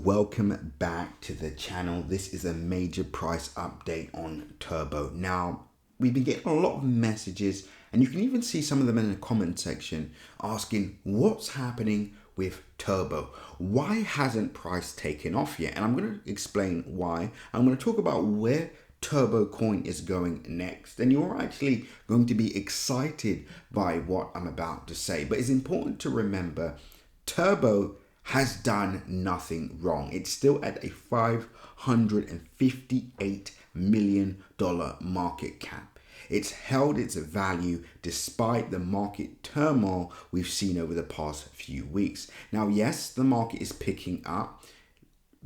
welcome back to the channel. This is a major price update on Turbo. Now, we've been getting a lot of messages, and you can even see some of them in the comment section asking what's happening with Turbo. Why hasn't price taken off yet? And I'm going to explain why. I'm going to talk about where Turbo coin is going next, and you're actually going to be excited by what I'm about to say. But it's important to remember Turbo has done nothing wrong. It's still at a $558 million market cap. It's held its value despite the market turmoil we've seen over the past few weeks. Now, yes, the market is picking up.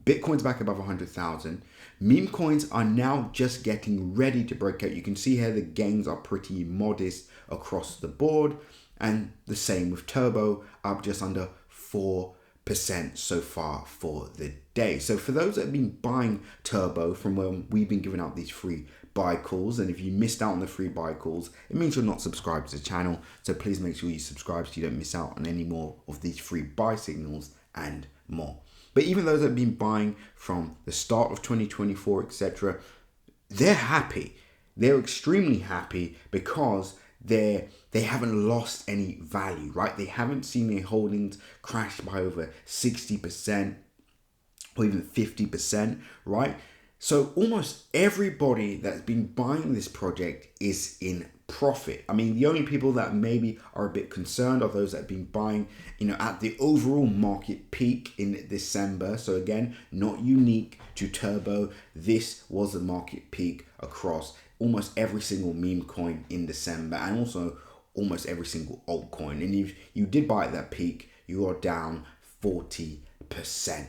Bitcoin's back above 100,000. Meme coins are now just getting ready to break out. You can see here the gains are pretty modest across the board, and the same with Turbo, up just under 4% so far for the day. So for those that have been buying Turbo from when we've been giving out these free buy calls, and if you missed out on the free buy calls, it means you're not subscribed to the channel. So please make sure you subscribe so you don't miss out on any more of these free buy signals and more. But even those that have been buying from the start of 2024, etc., they're happy. They're extremely happy because they haven't lost any value, right? They haven't seen their holdings crash by over 60% or even 50%, right? So almost everybody that's been buying this project is in profit. I mean, the only people that maybe are a bit concerned are those that have been buying, at the overall market peak in December. So again, not unique to Turbo. This was the market peak across almost every single meme coin in December, and also almost every single altcoin. And if you did buy at that peak, you are down 40%.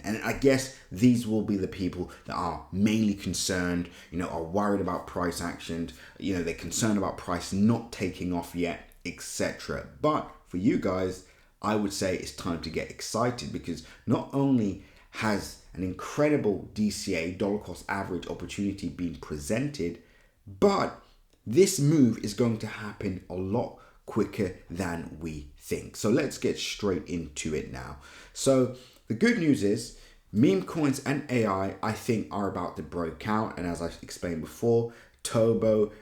And I guess these will be the people that are mainly concerned, are worried about price action, they're concerned about price not taking off yet, etc. But for you guys, I would say it's time to get excited, because not only has an incredible DCA, dollar cost average opportunity been presented, but this move is going to happen a lot quicker than we think. So let's get straight into it now. So the good news is meme coins and AI, I think, are about to break out. And as I explained before, Turbo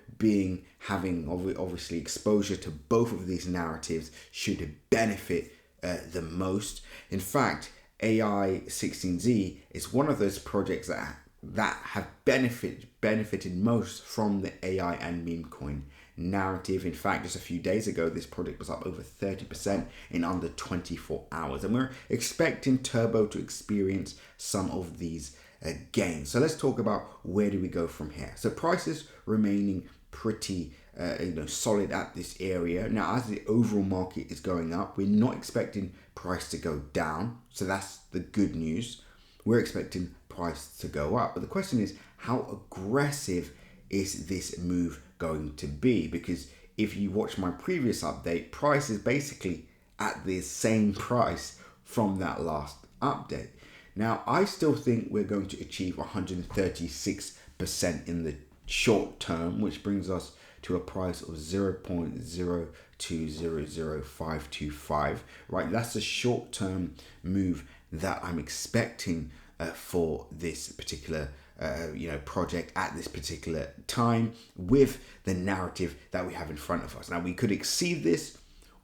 having obviously exposure to both of these narratives should benefit the most. In fact, AI 16Z is one of those projects that have benefited most from the AI and meme coin narrative. In fact, just a few days ago, this project was up over 30% in under 24 hours. And we're expecting Turbo to experience some of these gains. So let's talk about where do we go from here. So prices remaining pretty solid at this area. Now, as the overall market is going up, we're not expecting price to go down. So that's the good news. We're expecting price to go up. But the question is, how aggressive is this move going to be? Because if you watch my previous update, price is basically at the same price from that last update. Now, I still think we're going to achieve 136% in the short term, which brings us to a price of 0.0200525, right? That's a short-term move that I'm expecting for this particular project at this particular time, with the narrative that we have in front of us. Now, we could exceed this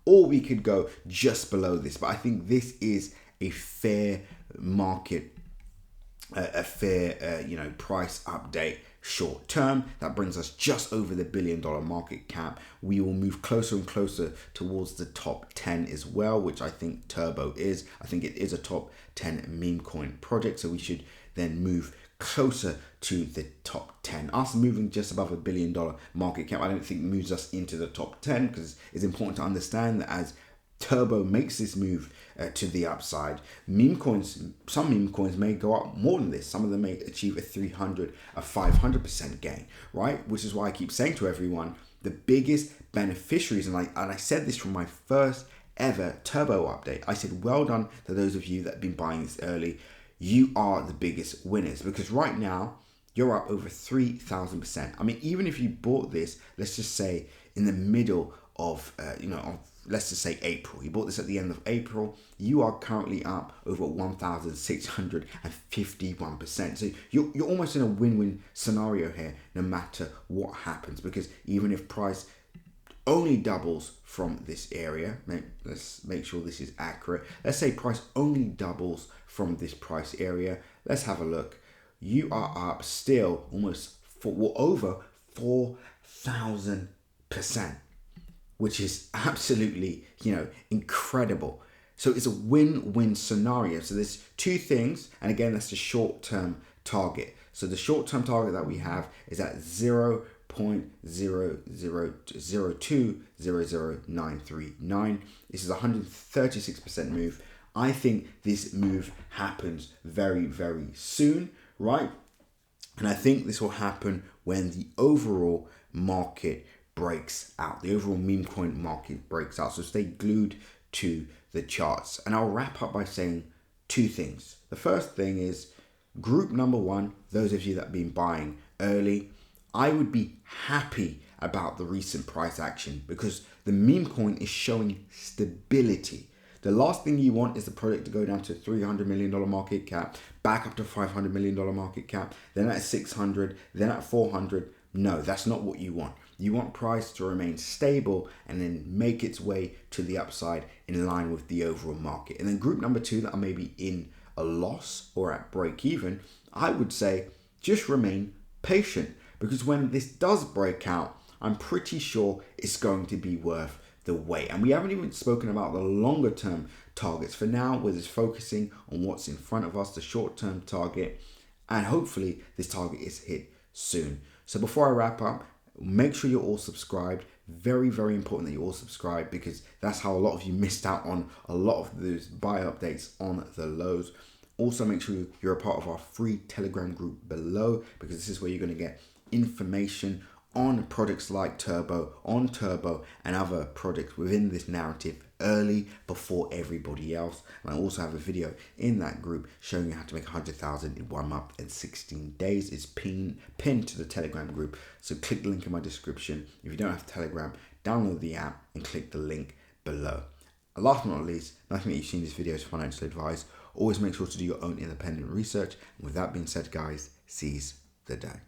or we could go just below this, but I think this is a fair market, price update short term. That brings us just over the $1 billion market cap. We will move closer and closer towards the top 10 as well, which I think Turbo is. I think it is a top 10 meme coin project, so we should then move closer to the top 10. Us moving just above $1 billion market cap, I don't think moves us into the top 10, because it's important to understand that as Turbo makes this move to the upside, some meme coins may go up more than this. Some of them may achieve a 500% gain, right? Which is why I keep saying to everyone, the biggest beneficiaries, and I said this from my first ever Turbo update, I said, well done to those of you that have been buying this early. You are the biggest winners, because right now you're up over 3,000%. I mean, even if you bought this, let's just say in the middle of let's just say April. You bought this at the end of April. You are currently up over 1,651%. So you're almost in a win-win scenario here, no matter what happens, because even if price only doubles from this area, let's make sure this is accurate. Let's say price only doubles from this price area. Let's have a look. You are up still almost over 4,000%, which is absolutely, incredible. So it's a win-win scenario. So there's two things, and again, that's the short-term target. So the short-term target that we have is at 0.000200939. This is a 136% move. I think this move happens very, very soon, right? And I think this will happen when the overall market breaks out. The overall meme coin market breaks out. So stay glued to the charts. And I'll wrap up by saying two things. The first thing is group number one, those of you that have been buying early, I would be happy about the recent price action because the meme coin is showing stability. The last thing you want is the product to go down to $300 million market cap, back up to $500 million market cap, then at 600, then at 400. No, that's not what you want. You want price to remain stable and then make its way to the upside in line with the overall market. And then group number two that are maybe in a loss or at break even, I would say just remain patient because when this does break out, I'm pretty sure it's going to be worth the wait. And we haven't even spoken about the longer term targets. For now, we're just focusing on what's in front of us, the short term target, and hopefully this target is hit soon. So before I wrap up, make sure you're all subscribed. Very, very important that you all subscribe because that's how a lot of you missed out on a lot of those buy updates on the lows. Also, make sure you're a part of our free Telegram group below because this is where you're going to get information on products like Turbo, and other products within this narrative early before everybody else. And I also have a video in that group showing you how to make 100,000 in 1 month and 16 days. It's pinned to the Telegram group. So click the link in my description. If you don't have Telegram, download the app and click the link below. And last but not least, nothing that you've seen in this video is financial advice. Always make sure to do your own independent research. And with that being said, guys, seize the day.